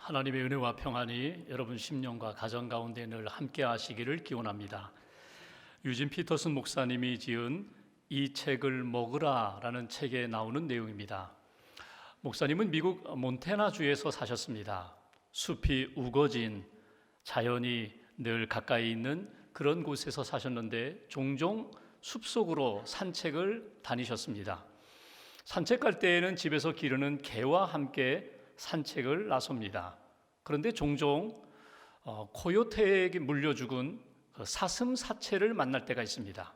하나님의 은혜와 평안이 여러분 심령과 가정 가운데 늘 함께 하시기를 기원합니다. 유진 피터슨 목사님이 지은 이 책을 먹으라라는 책에 나오는 내용입니다. 목사님은 미국 몬태나주에서 사셨습니다. 숲이 우거진 자연이 늘 가까이 있는 그런 곳에서 사셨는데 종종 숲속으로 산책을 다니셨습니다. 산책 갈 때에는 집에서 기르는 개와 함께 산책을 나섭니다. 그런데 종종 코요테에게 물려 죽은 사슴 사체를 만날 때가 있습니다.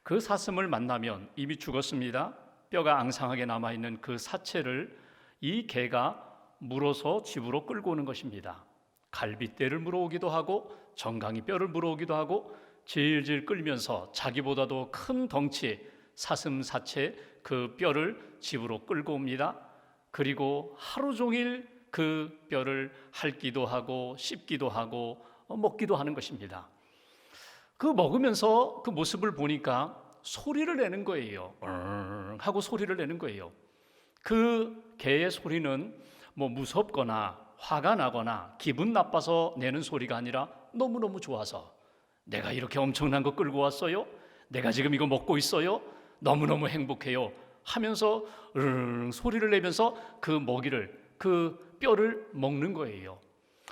그 사슴을 만나면 이미 죽었습니다. 뼈가 앙상하게 남아있는 그 사체를 이 개가 물어서 집으로 끌고 오는 것입니다. 갈빗대를 물어오기도 하고 정강이 뼈를 물어오기도 하고 질질 끌면서 자기보다도 큰 덩치 사슴 사체 그 뼈를 집으로 끌고 옵니다. 그리고 하루 종일 그 뼈를 핥기도 하고 씹기도 하고 먹기도 하는 것입니다. 그 먹으면서 그 모습을 보니까 소리를 내는 거예요. 하고 소리를 내는 거예요. 그 개의 소리는 뭐 무섭거나 화가 나거나 기분 나빠서 내는 소리가 아니라 너무너무 좋아서 내가 이렇게 엄청난 거 끌고 왔어요? 내가 지금 이거 먹고 있어요? 너무너무 행복해요 하면서 소리를 내면서 그 먹이를 그 뼈를 먹는 거예요.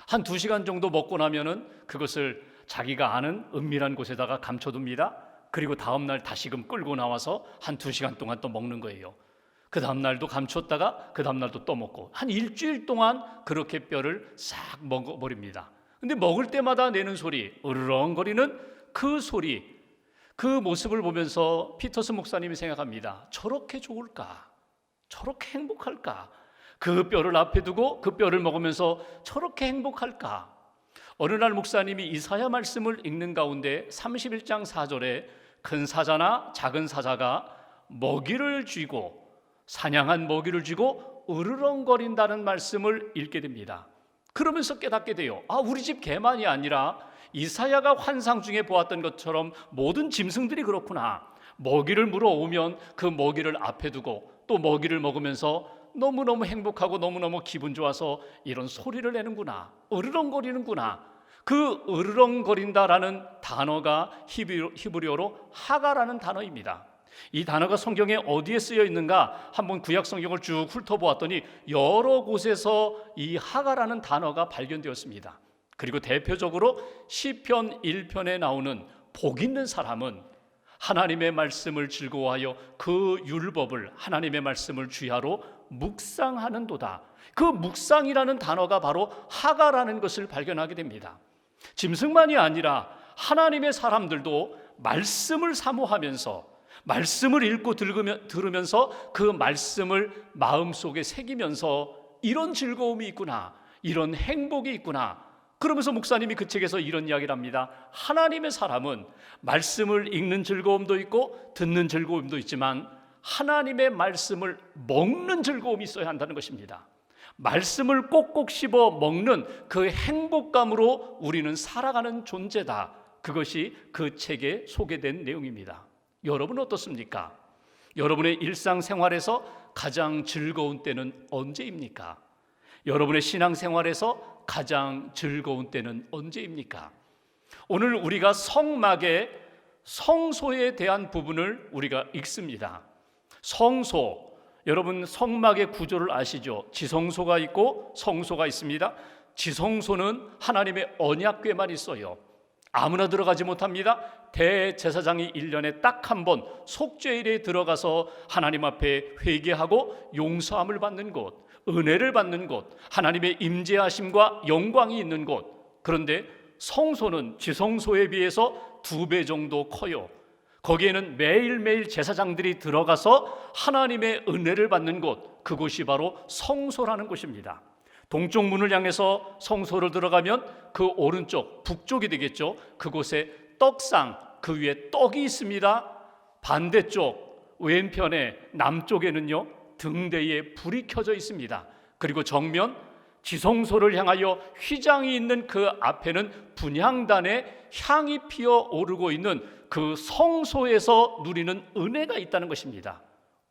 한 2시간 정도 먹고 나면은 그것을 자기가 아는 은밀한 곳에다가 감춰둡니다. 그리고 다음날 다시금 끌고 나와서 한 2시간 동안 또 먹는 거예요. 그 다음날도 감췄다가 그 다음날도 또 먹고 한 일주일 동안 그렇게 뼈를 싹 먹어버립니다. 근데 먹을 때마다 내는 소리, 으르렁거리는 그 소리, 그 모습을 보면서 피터슨 목사님이 생각합니다. 저렇게 좋을까? 저렇게 행복할까? 그 뼈를 앞에 두고 그 뼈를 먹으면서 저렇게 행복할까? 어느 날 목사님이 이사야 말씀을 읽는 가운데 31장 4절에 큰 사자나 작은 사자가 먹이를 쥐고 사냥한 먹이를 쥐고 으르렁거린다는 말씀을 읽게 됩니다. 그러면서 깨닫게 돼요. 우리 집 개만이 아니라 이사야가 환상 중에 보았던 것처럼 모든 짐승들이 그렇구나. 먹이를 물어오면 그 먹이를 앞에 두고 또 먹이를 먹으면서 너무너무 행복하고 너무너무 기분 좋아서 이런 소리를 내는구나. 으르렁거리는구나. 그 으르렁거린다라는 단어가 히브리어로 하가라는 단어입니다. 이 단어가 성경에 어디에 쓰여 있는가 한번 구약 성경을 쭉 훑어보았더니 여러 곳에서 이 하가라는 단어가 발견되었습니다. 그리고 대표적으로 시편 1편에 나오는 복 있는 사람은 하나님의 말씀을 즐거워하여 그 율법을 하나님의 말씀을 주야로 묵상하는도다. 그 묵상이라는 단어가 바로 하가라는 것을 발견하게 됩니다. 짐승만이 아니라 하나님의 사람들도 말씀을 사모하면서 말씀을 읽고 들으면서 그 말씀을 마음속에 새기면서 이런 즐거움이 있구나, 이런 행복이 있구나. 그러면서 목사님이 그 책에서 이런 이야기를 합니다. 하나님의 사람은 말씀을 읽는 즐거움도 있고 듣는 즐거움도 있지만 하나님의 말씀을 먹는 즐거움이 있어야 한다는 것입니다. 말씀을 꼭꼭 씹어 먹는 그 행복감으로 우리는 살아가는 존재다. 그것이 그 책에 소개된 내용입니다. 여러분 어떻습니까? 여러분의 일상생활에서 가장 즐거운 때는 언제입니까? 여러분의 신앙생활에서 가장 즐거운 때는 언제입니까? 오늘 우리가 성막의 성소에 대한 부분을 우리가 읽습니다. 성소, 여러분 성막의 구조를 아시죠? 지성소가 있고 성소가 있습니다. 지성소는 하나님의 언약궤만 있어요. 아무나 들어가지 못합니다. 대제사장이 1년에 딱 한 번 속죄일에 들어가서 하나님 앞에 회개하고 용서함을 받는 곳, 은혜를 받는 곳, 하나님의 임재하심과 영광이 있는 곳. 그런데 성소는 지성소에 비해서 2배 정도 커요. 거기에는 매일매일 제사장들이 들어가서 하나님의 은혜를 받는 곳, 그곳이 바로 성소라는 곳입니다. 동쪽 문을 향해서 성소를 들어가면 그 오른쪽, 북쪽이 되겠죠. 그곳에 떡상, 그 위에 떡이 있습니다. 반대쪽, 왼편에 남쪽에는요 등대에 불이 켜져 있습니다. 그리고 정면 지성소를 향하여 휘장이 있는 그 앞에는 분향단에 향이 피어 오르고 있는 그 성소에서 누리는 은혜가 있다는 것입니다.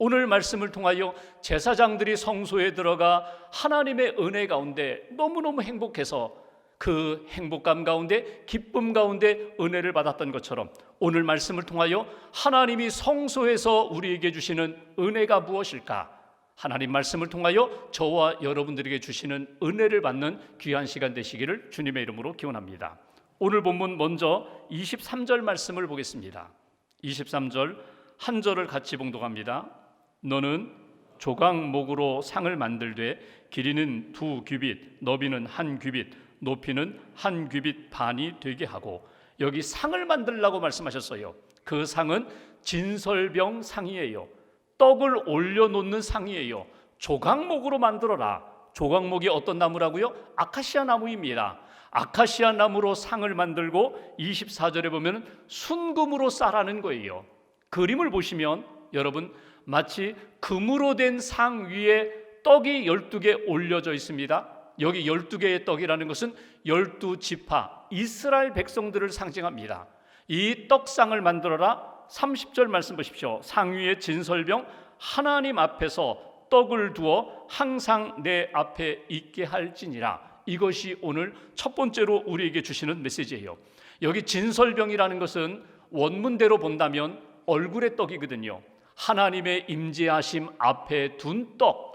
오늘 말씀을 통하여 제사장들이 성소에 들어가 하나님의 은혜 가운데 너무너무 행복해서 그 행복감 가운데 기쁨 가운데 은혜를 받았던 것처럼 오늘 말씀을 통하여 하나님이 성소에서 우리에게 주시는 은혜가 무엇일까? 하나님 말씀을 통하여 저와 여러분들에게 주시는 은혜를 받는 귀한 시간 되시기를 주님의 이름으로 기원합니다. 오늘 본문 먼저 23절 말씀을 보겠습니다. 23절 한 절을 같이 봉독합니다. 너는 조각목으로 상을 만들되 길이는 2규빗, 너비는 1규빗, 높이는 1규빗 반이 되게 하고. 여기 상을 만들라고 말씀하셨어요. 그 상은 진설병 상이에요. 떡을 올려놓는 상이에요. 조각목으로 만들어라. 조각목이 어떤 나무라고요? 아카시아 나무입니다. 아카시아 나무로 상을 만들고 24절에 보면 순금으로 싸라는 거예요. 그림을 보시면 여러분 마치 금으로 된 상 위에 떡이 12개 올려져 있습니다. 여기 12개의 떡이라는 것은 12지파 이스라엘 백성들을 상징합니다. 이 떡상을 만들어라. 30절 말씀 보십시오. 상 위에 진설병 하나님 앞에서 떡을 두어 항상 내 앞에 있게 할지니라. 이것이 오늘 첫 번째로 우리에게 주시는 메시지예요. 여기 진설병이라는 것은 원문대로 본다면 얼굴의 떡이거든요. 하나님의 임재하심 앞에 둔 떡,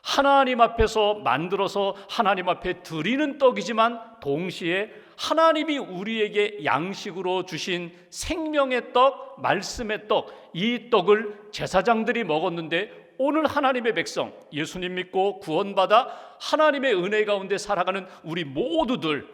하나님 앞에서 만들어서 하나님 앞에 드리는 떡이지만 동시에 하나님이 우리에게 양식으로 주신 생명의 떡, 말씀의 떡, 이 떡을 제사장들이 먹었는데 오늘 하나님의 백성, 예수님 믿고 구원받아 하나님의 은혜 가운데 살아가는 우리 모두들,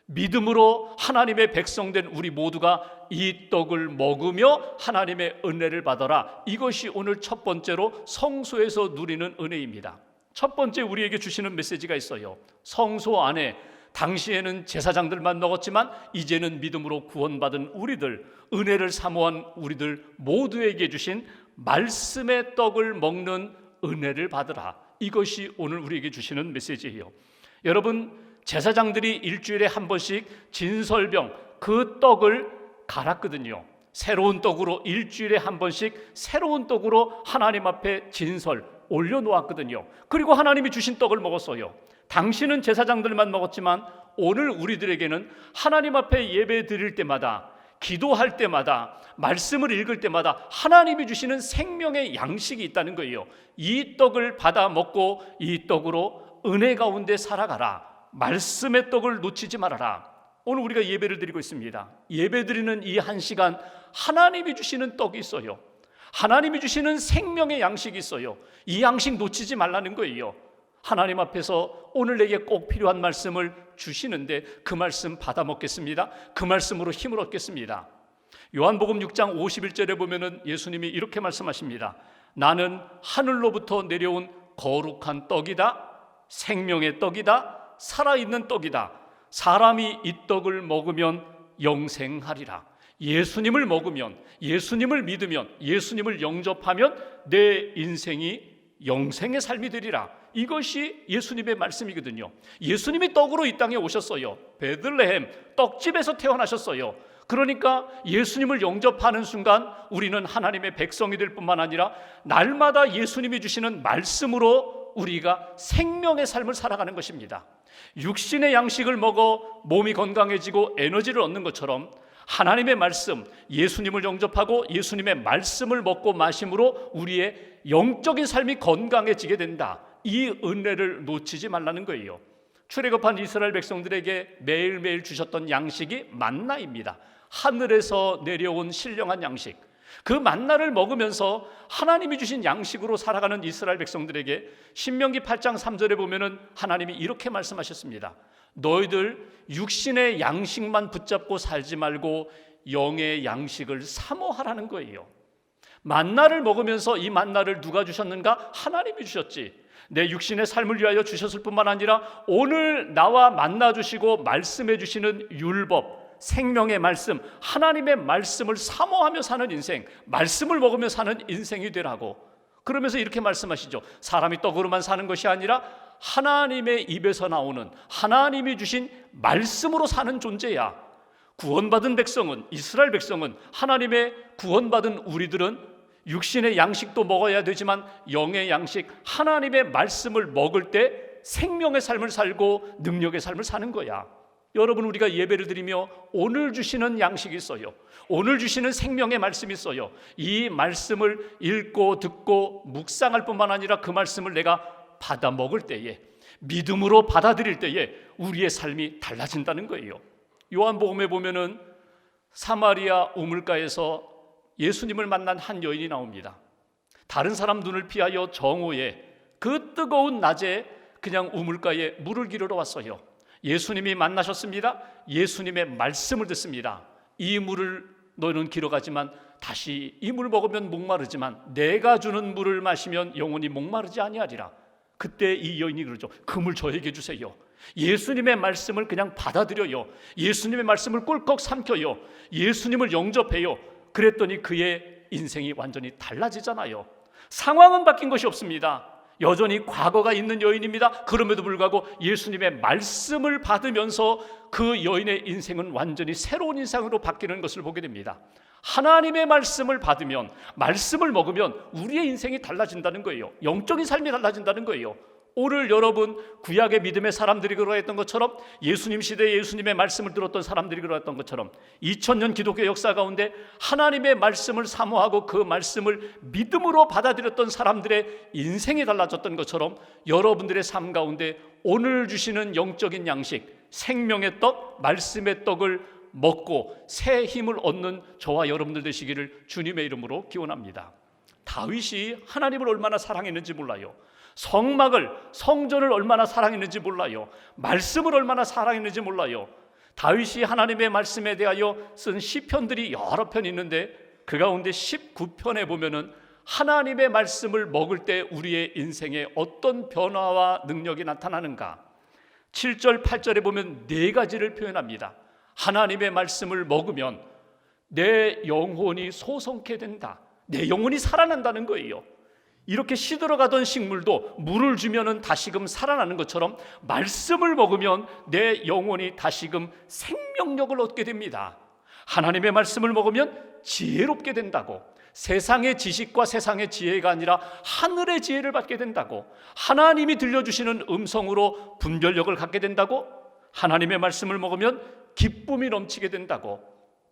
믿음으로 하나님의 백성된 우리 모두가 이 떡을 먹으며 하나님의 은혜를 받아라. 이것이 오늘 첫 번째로 성소에서 누리는 은혜입니다. 첫 번째 우리에게 주시는 메시지가 있어요. 성소 안에 당시에는 제사장들만 먹었지만 이제는 믿음으로 구원받은 우리들, 은혜를 사모한 우리들 모두에게 주신 말씀의 떡을 먹는 은혜를 받으라. 이것이 오늘 우리에게 주시는 메시지예요. 여러분, 제사장들이 일주일에 한 번씩 진설병 그 떡을 갈았거든요. 새로운 떡으로 일주일에 한 번씩 새로운 떡으로 하나님 앞에 진설 올려놓았거든요. 그리고 하나님이 주신 떡을 먹었어요. 당신은 제사장들만 먹었지만 오늘 우리들에게는 하나님 앞에 예배 드릴 때마다, 기도할 때마다, 말씀을 읽을 때마다 하나님이 주시는 생명의 양식이 있다는 거예요. 이 떡을 받아 먹고 이 떡으로 은혜 가운데 살아가라. 말씀의 떡을 놓치지 말아라. 오늘 우리가 예배를 드리고 있습니다. 예배 드리는 이 한 시간 하나님이 주시는 떡이 있어요. 하나님이 주시는 생명의 양식이 있어요. 이 양식 놓치지 말라는 거예요. 하나님 앞에서 오늘 내게 꼭 필요한 말씀을 주시는데 그 말씀 받아 먹겠습니다. 그 말씀으로 힘을 얻겠습니다. 요한복음 6장 51절에 보면은 예수님이 이렇게 말씀하십니다. 나는 하늘로부터 내려온 거룩한 떡이다. 생명의 떡이다. 살아있는 떡이다. 사람이 이 떡을 먹으면 영생하리라. 예수님을 먹으면, 예수님을 믿으면, 예수님을 영접하면 내 인생이 영생의 삶이 되리라. 이것이 예수님의 말씀이거든요. 예수님이 떡으로 이 땅에 오셨어요. 베들레헴 떡집에서 태어나셨어요. 그러니까 예수님을 영접하는 순간 우리는 하나님의 백성이 될 뿐만 아니라 날마다 예수님이 주시는 말씀으로 우리가 생명의 삶을 살아가는 것입니다. 육신의 양식을 먹어 몸이 건강해지고 에너지를 얻는 것처럼 하나님의 말씀, 예수님을 영접하고 예수님의 말씀을 먹고 마심으로 우리의 영적인 삶이 건강해지게 된다. 이 은혜를 놓치지 말라는 거예요. 출애굽한 이스라엘 백성들에게 매일매일 주셨던 양식이 만나입니다. 하늘에서 내려온 신령한 양식. 그 만나를 먹으면서 하나님이 주신 양식으로 살아가는 이스라엘 백성들에게 신명기 8장 3절에 보면은 하나님이 이렇게 말씀하셨습니다. 너희들 육신의 양식만 붙잡고 살지 말고 영의 양식을 사모하라는 거예요. 만나를 먹으면서 이 만나를 누가 주셨는가? 하나님이 주셨지. 내 육신의 삶을 위하여 주셨을 뿐만 아니라 오늘 나와 만나 주시고 말씀해 주시는 율법, 생명의 말씀, 하나님의 말씀을 사모하며 사는 인생, 말씀을 먹으며 사는 인생이 되라고. 그러면서 이렇게 말씀하시죠. 사람이 떡으로만 사는 것이 아니라 하나님의 입에서 나오는 하나님이 주신 말씀으로 사는 존재야. 구원받은 백성은, 이스라엘 백성은, 하나님의 구원받은 우리들은 육신의 양식도 먹어야 되지만 영의 양식, 하나님의 말씀을 먹을 때 생명의 삶을 살고 능력의 삶을 사는 거야. 여러분, 우리가 예배를 드리며 오늘 주시는 양식이 있어요. 오늘 주시는 생명의 말씀이 있어요. 이 말씀을 읽고 듣고 묵상할 뿐만 아니라 그 말씀을 내가 받아 먹을 때에, 믿음으로 받아들일 때에 우리의 삶이 달라진다는 거예요. 요한복음에 보면은 사마리아 우물가에서 예수님을 만난 한 여인이 나옵니다. 다른 사람 눈을 피하여 정오에 그 뜨거운 낮에 그냥 우물가에 물을 기르러 왔어요. 예수님이 만나셨습니다. 예수님의 말씀을 듣습니다. 이 물을 너는 길어가지만 다시 이 물 먹으면 목마르지만 내가 주는 물을 마시면 영원히 목마르지 아니하리라. 그때 이 여인이 그러죠. 그 물 저에게 주세요. 예수님의 말씀을 그냥 받아들여요. 예수님의 말씀을 꿀꺽 삼켜요. 예수님을 영접해요. 그랬더니 그의 인생이 완전히 달라지잖아요. 상황은 바뀐 것이 없습니다. 여전히 과거가 있는 여인입니다. 그럼에도 불구하고 예수님의 말씀을 받으면서 그 여인의 인생은 완전히 새로운 인생으로 바뀌는 것을 보게 됩니다. 하나님의 말씀을 받으면, 말씀을 먹으면 우리의 인생이 달라진다는 거예요. 영적인 삶이 달라진다는 거예요. 오늘 여러분, 구약의 믿음의 사람들이 그러했던 것처럼, 예수님 시대에 예수님의 말씀을 들었던 사람들이 그러했던 것처럼 2000년 기독교 역사 가운데 하나님의 말씀을 사모하고 그 말씀을 믿음으로 받아들였던 사람들의 인생이 달라졌던 것처럼 여러분들의 삶 가운데 오늘 주시는 영적인 양식, 생명의 떡, 말씀의 떡을 먹고 새 힘을 얻는 저와 여러분들 되시기를 주님의 이름으로 기원합니다. 다윗이 하나님을 얼마나 사랑했는지 몰라요. 성막을, 성전을 얼마나 사랑했는지 몰라요. 말씀을 얼마나 사랑했는지 몰라요. 다윗이 하나님의 말씀에 대하여 쓴 시편들이 여러 편 있는데 그 가운데 19편에 보면은 하나님의 말씀을 먹을 때 우리의 인생에 어떤 변화와 능력이 나타나는가. 7절, 8절에 보면 네 가지를 표현합니다. 하나님의 말씀을 먹으면 내 영혼이 소성케 된다. 내 영혼이 살아난다는 거예요. 이렇게 시들어가던 식물도 물을 주면은 다시금 살아나는 것처럼 말씀을 먹으면 내 영혼이 다시금 생명력을 얻게 됩니다. 하나님의 말씀을 먹으면 지혜롭게 된다고, 세상의 지식과 세상의 지혜가 아니라 하늘의 지혜를 받게 된다고, 하나님이 들려주시는 음성으로 분별력을 갖게 된다고, 하나님의 말씀을 먹으면 기쁨이 넘치게 된다고.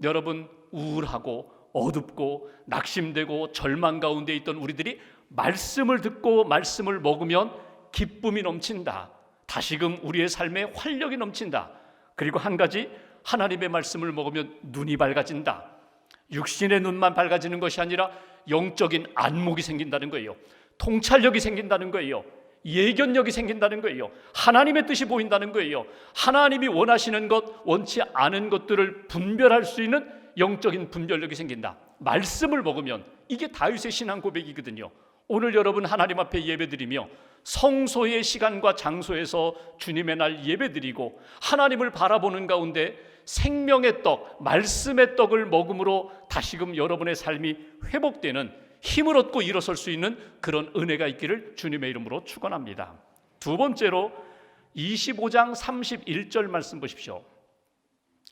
여러분, 우울하고 어둡고 낙심되고 절망 가운데 있던 우리들이 말씀을 듣고 말씀을 먹으면 기쁨이 넘친다. 다시금 우리의 삶에 활력이 넘친다. 그리고 한 가지, 하나님의 말씀을 먹으면 눈이 밝아진다. 육신의 눈만 밝아지는 것이 아니라 영적인 안목이 생긴다는 거예요. 통찰력이 생긴다는 거예요. 예견력이 생긴다는 거예요. 하나님의 뜻이 보인다는 거예요. 하나님이 원하시는 것, 원치 않은 것들을 분별할 수 있는 영적인 분별력이 생긴다. 말씀을 먹으면, 이게 다윗의 신앙 고백이거든요. 오늘 여러분 하나님 앞에 예배드리며 성소의 시간과 장소에서 주님의 날 예배드리고 하나님을 바라보는 가운데 생명의 떡, 말씀의 떡을 먹음으로 다시금 여러분의 삶이 회복되는, 힘을 얻고 일어설 수 있는 그런 은혜가 있기를 주님의 이름으로 축원합니다. 두 번째로 25장 31절 말씀 보십시오.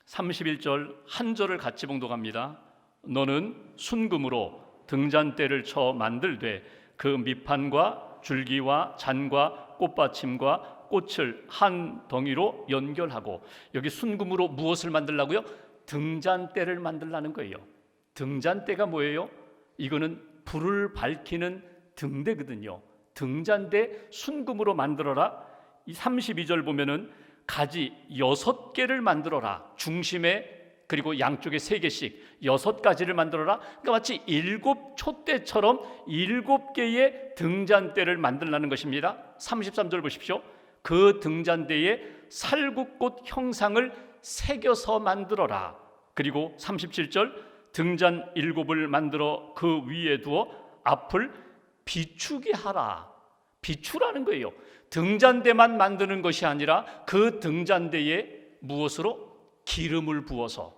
31절 한 절을 같이 봉독합니다. 너는 순금으로 등잔대를 쳐 만들되 그 밑판과 줄기와 잔과 꽃받침과 꽃을 한 덩이로 연결하고. 여기 순금으로 무엇을 만들라고요? 등잔대를 만들라는 거예요. 등잔대가 뭐예요? 이거는 불을 밝히는 등대거든요. 등잔대 순금으로 만들어라. 이 32절 보면은 가지 6개를 만들어라. 중심에 그리고 양쪽에 3개씩 6가지를 만들어라. 그러니까 마치 7촛대처럼 7개의 등잔대를 만들라는 것입니다. 33절 보십시오. 그 등잔대에 살구꽃 형상을 새겨서 만들어라. 그리고 37절 등잔 7을 만들어 그 위에 두어 앞을 비추게 하라. 비추라는 거예요. 등잔대만 만드는 것이 아니라 그 등잔대에 무엇으로? 기름을 부어서,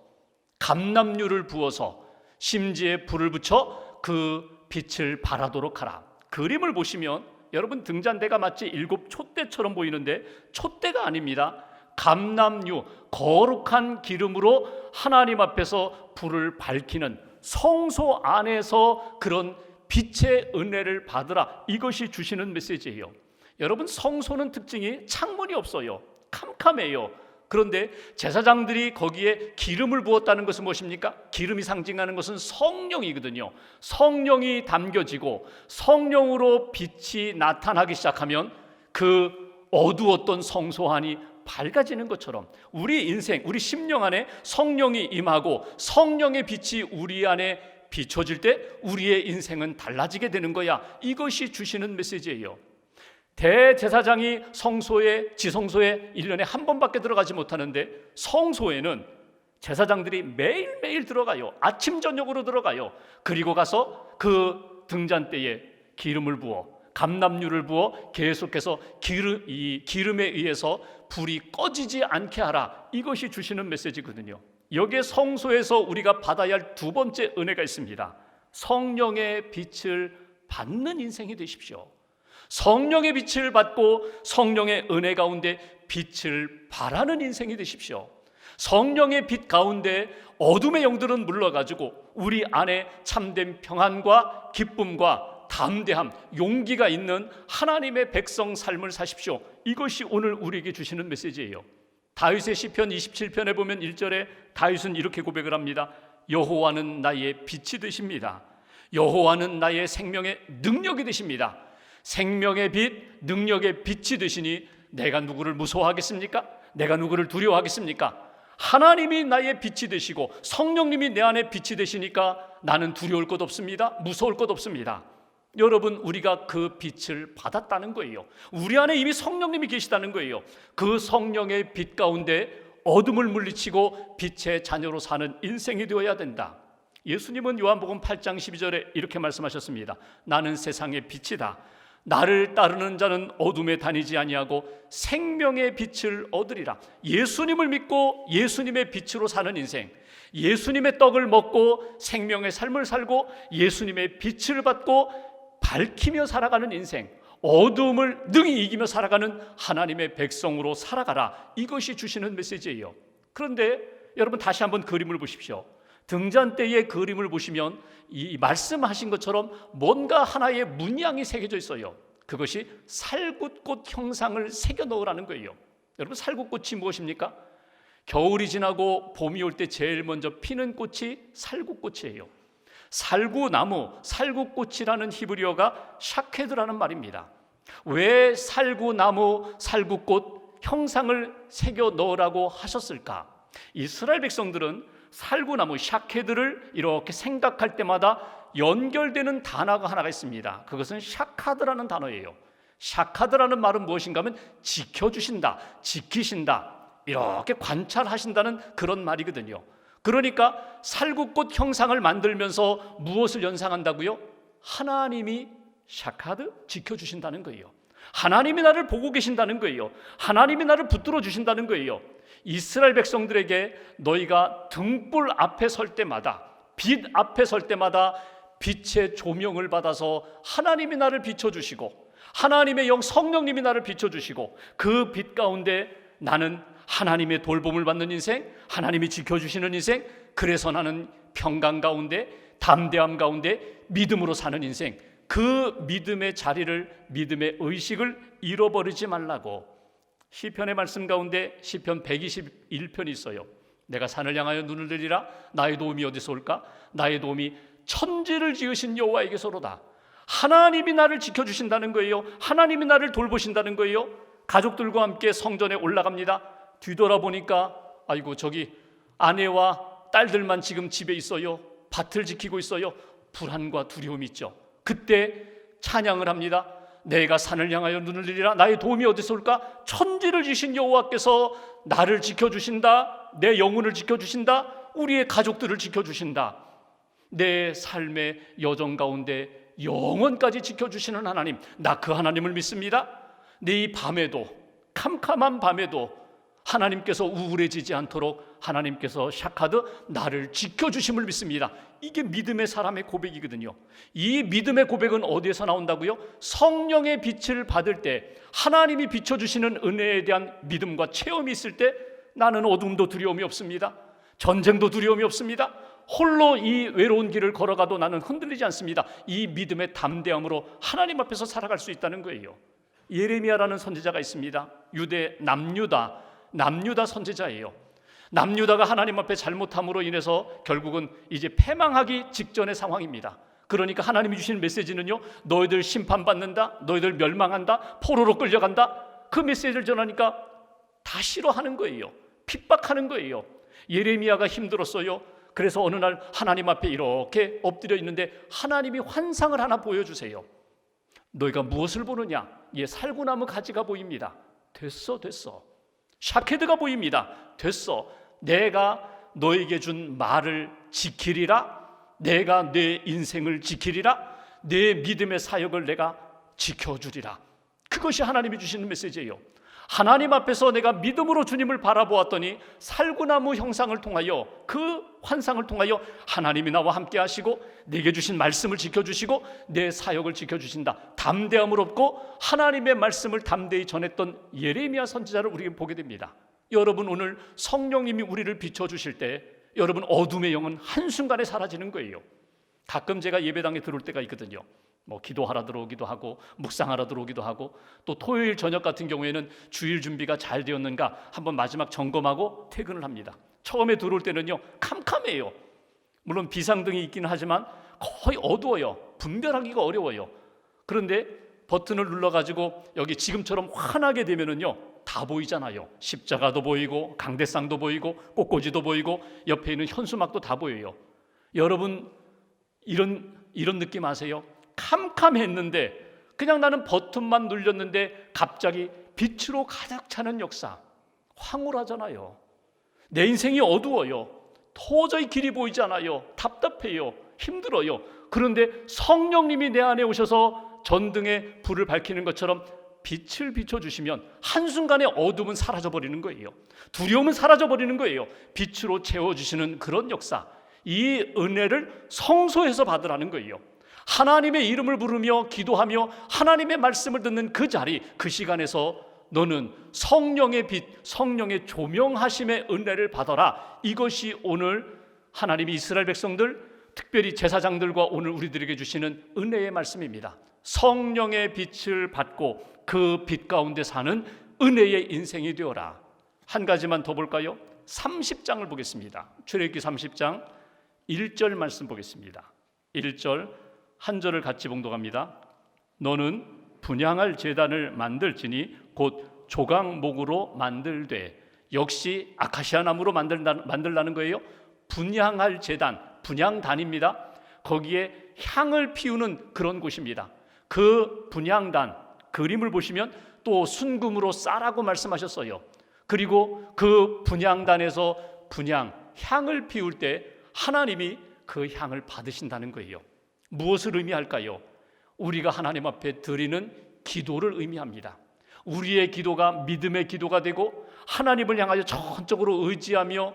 감람유를 부어서 심지에 불을 붙여 그 빛을 발하도록 하라. 그림을 보시면 여러분 등잔대가 마치 7촛대처럼 보이는데 촛대가 아닙니다. 감람유, 거룩한 기름으로 하나님 앞에서 불을 밝히는, 성소 안에서 그런 빛의 은혜를 받으라. 이것이 주시는 메시지예요. 여러분, 성소는 특징이 창문이 없어요. 캄캄해요. 그런데 제사장들이 거기에 기름을 부었다는 것은 무엇입니까? 기름이 상징하는 것은 성령이거든요. 성령이 담겨지고 성령으로 빛이 나타나기 시작하면 그 어두웠던 성소 안이 밝아지는 것처럼 우리 인생, 우리 심령 안에 성령이 임하고 성령의 빛이 우리 안에 비춰질 때 우리의 인생은 달라지게 되는 거야. 이것이 주시는 메시지예요. 대제사장이 성소에, 지성소에 1년에 한 번밖에 들어가지 못하는데 성소에는 제사장들이 매일매일 들어가요. 아침 저녁으로 들어가요. 그리고 가서 그 등잔대에 기름을 부어, 감람유를 부어 계속해서 이 기름에 의해서 불이 꺼지지 않게 하라. 이것이 주시는 메시지거든요. 여기에 성소에서 우리가 받아야 할 두 번째 은혜가 있습니다. 성령의 빛을 받는 인생이 되십시오. 성령의 빛을 받고 성령의 은혜 가운데 빛을 발하는 인생이 되십시오. 성령의 빛 가운데 어둠의 영들은 물러가지고 우리 안에 참된 평안과 기쁨과 담대함, 용기가 있는 하나님의 백성 삶을 사십시오. 이것이 오늘 우리에게 주시는 메시지예요. 다윗의 시편 27편에 보면 1절에 다윗은 이렇게 고백을 합니다. 여호와는 나의 빛이 되십니다. 여호와는 나의 생명의 능력이 되십니다. 생명의 빛, 능력의 빛이 되시니 내가 누구를 무서워하겠습니까? 내가 누구를 두려워하겠습니까? 하나님이 나의 빛이 되시고 성령님이 내 안에 빛이 되시니까 나는 두려울 것 없습니다. 무서울 것 없습니다. 여러분, 우리가 그 빛을 받았다는 거예요. 우리 안에 이미 성령님이 계시다는 거예요. 그 성령의 빛 가운데 어둠을 물리치고 빛의 자녀로 사는 인생이 되어야 된다. 예수님은 요한복음 8장 12절에 이렇게 말씀하셨습니다. 나는 세상의 빛이다. 나를 따르는 자는 어둠에 다니지 아니하고 생명의 빛을 얻으리라. 예수님을 믿고 예수님의 빛으로 사는 인생, 예수님의 떡을 먹고 생명의 삶을 살고 예수님의 빛을 받고 밝히며 살아가는 인생, 어둠을 능히 이기며 살아가는 하나님의 백성으로 살아가라. 이것이 주시는 메시지예요. 그런데 여러분, 다시 한번 그림을 보십시오. 등잔대의 그림을 보시면 이 말씀하신 것처럼 뭔가 하나의 문양이 새겨져 있어요. 그것이 살구꽃 형상을 새겨 넣으라는 거예요. 여러분, 살구꽃이 무엇입니까? 겨울이 지나고 봄이 올 때 제일 먼저 피는 꽃이 살구꽃이에요. 살구나무, 살구꽃이라는 히브리어가 샤케드라는 말입니다. 왜 살구나무, 살구꽃 형상을 새겨 넣으라고 하셨을까? 이스라엘 백성들은 살구나무, 샤케드를 이렇게 생각할 때마다 연결되는 단어가 하나가 있습니다. 그것은 샤카드라는 단어예요. 샤카드라는 말은 무엇인가 하면 지켜주신다, 지키신다, 이렇게 관찰하신다는 그런 말이거든요. 그러니까 살구꽃 형상을 만들면서 무엇을 연상한다고요? 하나님이 샤카드, 지켜주신다는 거예요. 하나님이 나를 보고 계신다는 거예요. 하나님이 나를 붙들어 주신다는 거예요. 이스라엘 백성들에게 너희가 등불 앞에 설 때마다, 빛 앞에 설 때마다 빛의 조명을 받아서 하나님이 나를 비춰주시고 하나님의 영 성령님이 나를 비춰주시고 그 빛 가운데 나는 하나님의 돌봄을 받는 인생, 하나님이 지켜주시는 인생, 그래서 나는 평강 가운데, 담대함 가운데 믿음으로 사는 인생, 그 믿음의 자리를, 믿음의 의식을 잃어버리지 말라고. 시편의 말씀 가운데 시편 121편이 있어요. 내가 산을 향하여 눈을 들이라. 나의 도움이 어디서 올까? 나의 도움이 천지를 지으신 여호와에게서로다. 하나님이 나를 지켜주신다는 거예요. 하나님이 나를 돌보신다는 거예요. 가족들과 함께 성전에 올라갑니다. 뒤돌아보니까 아이고, 저기 아내와 딸들만 지금 집에 있어요. 밭을 지키고 있어요. 불안과 두려움이 있죠. 그때 찬양을 합니다. 내가 산을 향하여 눈을 들이라. 나의 도움이 어디서 올까? 천지를 지신 여호와께서 나를 지켜주신다. 내 영혼을 지켜주신다. 우리의 가족들을 지켜주신다. 내 삶의 여정 가운데 영원까지 지켜주시는 하나님, 나 그 하나님을 믿습니다. 내 밤에도, 캄캄한 밤에도 하나님께서 우울해지지 않도록 하나님께서 샤카드, 나를 지켜주심을 믿습니다. 이게 믿음의 사람의 고백이거든요. 이 믿음의 고백은 어디에서 나온다고요? 성령의 빛을 받을 때, 하나님이 비춰주시는 은혜에 대한 믿음과 체험이 있을 때 나는 어둠도 두려움이 없습니다. 전쟁도 두려움이 없습니다. 홀로 이 외로운 길을 걸어가도 나는 흔들리지 않습니다. 이 믿음의 담대함으로 하나님 앞에서 살아갈 수 있다는 거예요. 예레미야라는 선지자가 있습니다. 유대 남유다 선지자예요. 남유다가 하나님 앞에 잘못함으로 인해서 결국은 이제 패망하기 직전의 상황입니다. 그러니까 하나님이 주시는 메시지는요, 너희들 심판받는다, 너희들 멸망한다, 포로로 끌려간다. 그 메시지를 전하니까 다 싫어하는 거예요. 핍박하는 거예요. 예레미야가 힘들었어요. 그래서 어느 날 하나님 앞에 이렇게 엎드려 있는데 하나님이 환상을 하나 보여주세요. 너희가 무엇을 보느냐? 살구나무 가지가 보입니다. 됐어. 샤케드가 보입니다. 됐어. 내가 너에게 준 말을 지키리라. 내가 내 인생을 지키리라. 내 믿음의 사역을 내가 지켜주리라. 그것이 하나님이 주시는 메시지예요. 하나님 앞에서 내가 믿음으로 주님을 바라보았더니 살구나무 형상을 통하여, 그 환상을 통하여 하나님이 나와 함께 하시고 내게 주신 말씀을 지켜주시고 내 사역을 지켜주신다. 담대함을 얻고 하나님의 말씀을 담대히 전했던 예레미야 선지자를 우리가 보게 됩니다. 여러분, 오늘 성령님이 우리를 비춰주실 때 여러분, 어둠의 영은 한순간에 사라지는 거예요. 가끔 제가 예배당에 들어올 때가 있거든요. 기도하러 들어오기도 하고 묵상하러 들어오기도 하고, 또 토요일 저녁 같은 경우에는 주일 준비가 잘 되었는가 한번 마지막 점검하고 퇴근을 합니다. 처음에 들어올 때는요, 캄캄해요. 물론 비상등이 있기는 하지만 거의 어두워요. 분별하기가 어려워요. 그런데 버튼을 눌러가지고 여기 지금처럼 환하게 되면은요, 다 보이잖아요. 십자가도 보이고 강대상도 보이고 꽃꽂이도 보이고 옆에 있는 현수막도 다 보여요. 여러분, 이런 느낌 아세요? 캄캄했는데 그냥 나는 버튼만 눌렸는데 갑자기 빛으로 가득 차는 역사. 황홀하잖아요. 내 인생이 어두워요. 도저히 길이 보이지 않아요. 답답해요. 힘들어요. 그런데 성령님이 내 안에 오셔서 전등에 불을 밝히는 것처럼 빛을 비춰주시면 한순간에 어둠은 사라져버리는 거예요. 두려움은 사라져버리는 거예요. 빛으로 채워주시는 그런 역사. 이 은혜를 성소에서 받으라는 거예요. 하나님의 이름을 부르며 기도하며 하나님의 말씀을 듣는 그 자리, 그 시간에서 너는 성령의 빛, 성령의 조명하심의 은혜를 받아라. 이것이 오늘 하나님이 이스라엘 백성들, 특별히 제사장들과 오늘 우리들에게 주시는 은혜의 말씀입니다. 성령의 빛을 받고 그 빛 가운데 사는 은혜의 인생이 되어라. 한 가지만 더 볼까요? 30장을 보겠습니다. 출애굽기 30장 1절 말씀 보겠습니다. 1절 한 절을 같이 봉독합니다. 너는 분향할 제단을 만들지니 곧 조각목으로 만들되, 역시 아카시아 나무로 만들라는 거예요. 분향할 제단, 분향단입니다. 거기에 향을 피우는 그런 곳입니다. 그 분향단 그림을 보시면 또 순금으로 싸라고 말씀하셨어요. 그리고 그 분향단에서 향을 피울 때 하나님이 그 향을 받으신다는 거예요. 무엇을 의미할까요? 우리가 하나님 앞에 드리는 기도를 의미합니다. 우리의 기도가 믿음의 기도가 되고 하나님을 향하여 전적으로 의지하며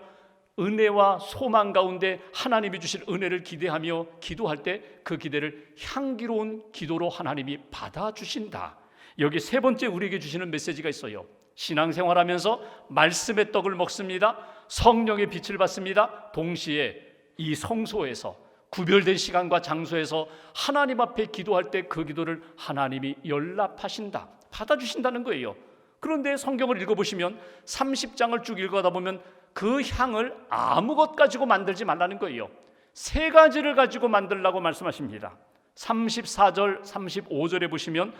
은혜와 소망 가운데 하나님이 주실 은혜를 기대하며 기도할 때 그 기대를 향기로운 기도로 하나님이 받아주신다. 여기 세 번째 우리에게 주시는 메시지가 있어요. 신앙생활하면서 말씀의 떡을 먹습니다. 성령의 빛을 받습니다. 동시에 이 성소에서 구별된 시간과 장소에서 하나님 앞에 기도할 때 그 기도를 하나님이 연락하신다, 받아주신다는 거예요. 그런데 성경을 읽어보시면 30장을 쭉 읽어다 보면 그 향을 아무것 가지고 만들지 말라는 거예요. 세 가지를 가지고 만들라고 말씀하십니다. 34절, 35절에 보시면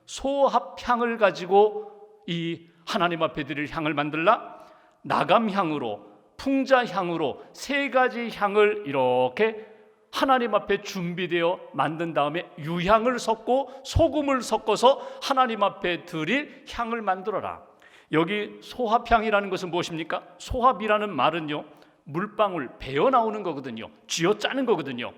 소합향을 가지고 이 하나님 앞에 드릴 향을 만들라. 나감향으로, 풍자향으로 세 가지 향을 이렇게 하나님 앞에 준비되어 만든 다음에 유향을 섞고 소금을 섞어서 하나님 앞에 드릴 향을 만들어라. 여기 소합향이라는 것은 무엇입니까? 소합이라는 말은요, 물방울 배어 나오는 거거든요. 쥐어짜는 거거든요.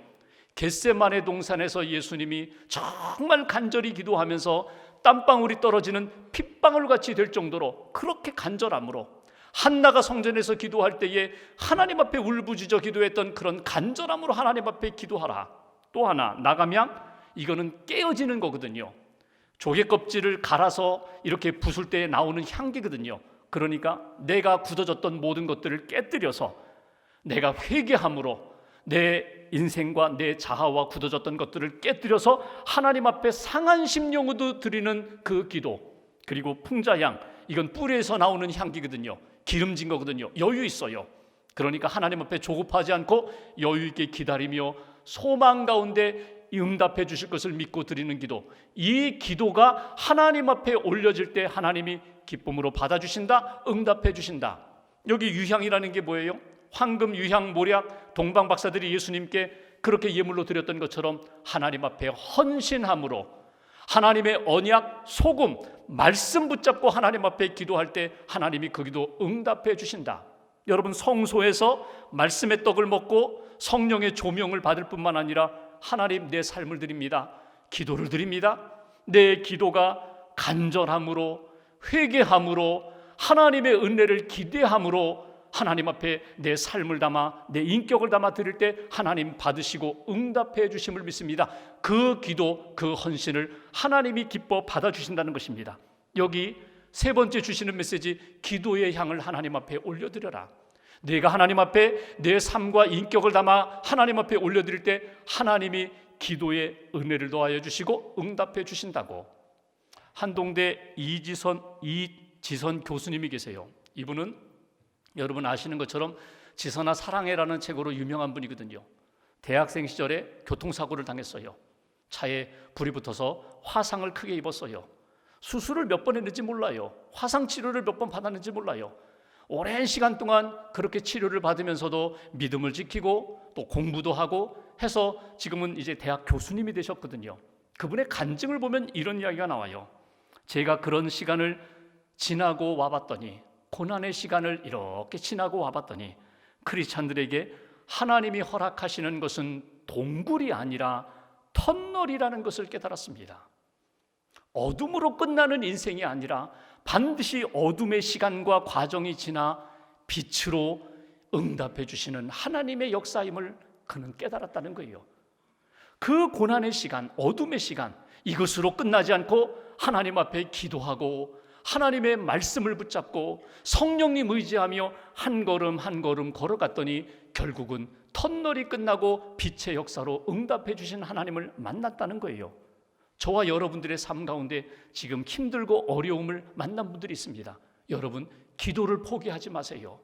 겟세마네 동산에서 예수님이 정말 간절히 기도하면서 땀방울이 떨어지는 핏방울같이 될 정도로 그렇게 간절함으로, 한나가 성전에서 기도할 때에 하나님 앞에 울부짖어 기도했던 그런 간절함으로 하나님 앞에 기도하라. 또 하나, 나감향, 이거는 깨어지는 거거든요. 조개 껍질을 갈아서 이렇게 부술 때 나오는 향기거든요. 그러니까 내가 굳어졌던 모든 것들을 깨뜨려서 내가 회개함으로 내 인생과 내 자아와 굳어졌던 것들을 깨뜨려서 하나님 앞에 상한 심령으로 드리는 그 기도, 그리고 풍자향, 이건 뿌리에서 나오는 향기거든요. 기름진 거거든요. 여유 있어요. 그러니까 하나님 앞에 조급하지 않고 여유 있게 기다리며 소망 가운데 응답해 주실 것을 믿고 드리는 기도, 이 기도가 하나님 앞에 올려질 때 하나님이 기쁨으로 받아주신다, 응답해 주신다. 여기 유향이라는 게 뭐예요? 황금, 유향, 모략, 동방 박사들이 예수님께 그렇게 예물로 드렸던 것처럼 하나님 앞에 헌신함으로 하나님의 언약, 소금, 말씀 붙잡고 하나님 앞에 기도할 때 하나님이 그 기도 응답해 주신다. 여러분, 성소에서 말씀의 떡을 먹고 성령의 조명을 받을 뿐만 아니라 하나님, 내 삶을 드립니다, 기도를 드립니다. 내 기도가 간절함으로, 회개함으로, 하나님의 은혜를 기대함으로 하나님 앞에 내 삶을 담아, 내 인격을 담아 드릴 때 하나님 받으시고 응답해 주심을 믿습니다. 그 기도, 그 헌신을 하나님이 기뻐 받아주신다는 것입니다. 여기 세 번째 주시는 메시지, 기도의 향을 하나님 앞에 올려드려라. 내가 하나님 앞에 내 삶과 인격을 담아 하나님 앞에 올려드릴 때 하나님이 기도의 은혜를 더하여 주시고 응답해 주신다고. 한동대 이지선 교수님이 계세요. 이분은 여러분 아시는 것처럼 지선아 사랑해라는 책으로 유명한 분이거든요. 대학생 시절에 교통사고를 당했어요. 차에 불이 붙어서 화상을 크게 입었어요. 수술을 몇 번 했는지 몰라요. 화상 치료를 몇 번 받았는지 몰라요. 오랜 시간 동안 그렇게 치료를 받으면서도 믿음을 지키고 또 공부도 하고 해서 지금은 이제 대학 교수님이 되셨거든요. 그분의 간증을 보면 이런 이야기가 나와요. 제가 그런 시간을 지나고 와봤더니, 고난의 시간을 이렇게 지나고 와봤더니 크리스찬들에게 하나님이 허락하시는 것은 동굴이 아니라 터널이라는 것을 깨달았습니다. 어둠으로 끝나는 인생이 아니라 반드시 어둠의 시간과 과정이 지나 빛으로 응답해 주시는 하나님의 역사임을 그는 깨달았다는 거예요. 그 고난의 시간, 어둠의 시간, 이것으로 끝나지 않고 하나님 앞에 기도하고 하나님의 말씀을 붙잡고 성령님 의지하며 한 걸음 한 걸음 걸어갔더니 결국은 터널이 끝나고 빛의 역사로 응답해 주신 하나님을 만났다는 거예요. 저와 여러분들의 삶 가운데 지금 힘들고 어려움을 만난 분들이 있습니다. 여러분, 기도를 포기하지 마세요.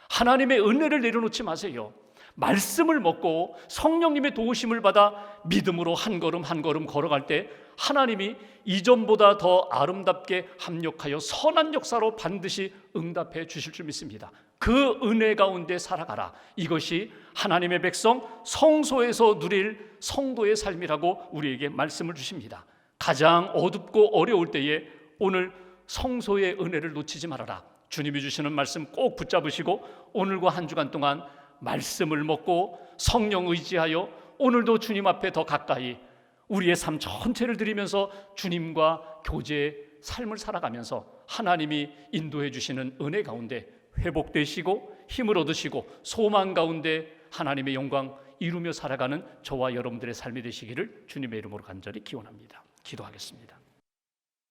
하나님의 은혜를 내려놓지 마세요. 말씀을 먹고 성령님의 도우심을 받아 믿음으로 한 걸음 한 걸음 걸어갈 때 하나님이 이전보다 더 아름답게 합력하여 선한 역사로 반드시 응답해 주실 줄 믿습니다. 그 은혜 가운데 살아가라. 이것이 하나님의 백성 성소에서 누릴 성도의 삶이라고 우리에게 말씀을 주십니다. 가장 어둡고 어려울 때에 오늘 성소의 은혜를 놓치지 말아라. 주님이 주시는 말씀 꼭 붙잡으시고 오늘과 한 주간 동안 말씀을 먹고 성령 의지하여 오늘도 주님 앞에 더 가까이 우리의 삶 전체를 드리면서 주님과 교제의 삶을 살아가면서 하나님이 인도해 주시는 은혜 가운데 회복되시고 힘을 얻으시고 소망 가운데 하나님의 영광 이루며 살아가는 저와 여러분들의 삶이 되시기를 주님의 이름으로 간절히 기원합니다. 기도하겠습니다.